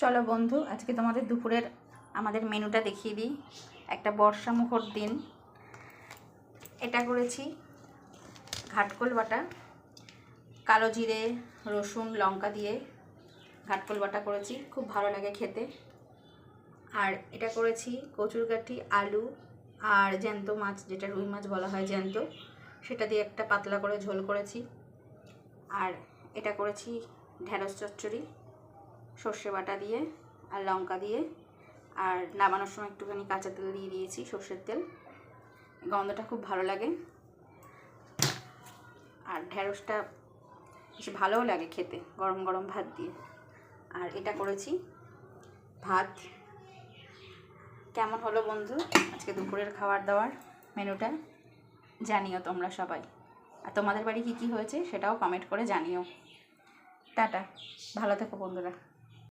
চলো বন্ধু, আজকে তোমাদের দুপুরের আমাদের মেনুটা দেখিয়ে দিই। একটা বর্ষামুখর দিন। এটা করেছি ঘাটকোল বাটা, কালো জিরে রসুন লঙ্কা দিয়ে ঘাটকোল বাটা করেছি, খুব ভালো লাগে খেতে। আর এটা করেছি কচুরগাঠি, আলু আর জ্যান্ত মাছ, যেটা রুই মাছ বলা হয় জ্যান্ত, সেটা দিয়ে একটা পাতলা করে ঝোল করেছি। আর এটা করেছি ঢেঁড়স চচ্চড়ি, সর্ষে বাটা দিয়ে আর লঙ্কা দিয়ে, আর নামানোর সময় একটুখানি কাঁচা তেল দিয়ে দিয়েছি, সর্ষের তেল। গন্ধটা খুব ভালো লাগে আর ঢেঁড়সটা বেশ ভালোও লাগে খেতে গরম গরম ভাত দিয়ে। আর এটা করেছি ভাত। কেমন হলো বন্ধু আজকে দুপুরের খাবার দাবার মেনুটা? জানিও তোমরা সবাই। আর তোমাদের বাড়ি কী কী হয়েছে সেটাও কমেন্ট করে জানিও। টাটা, ভালো থেকো বন্ধুরা।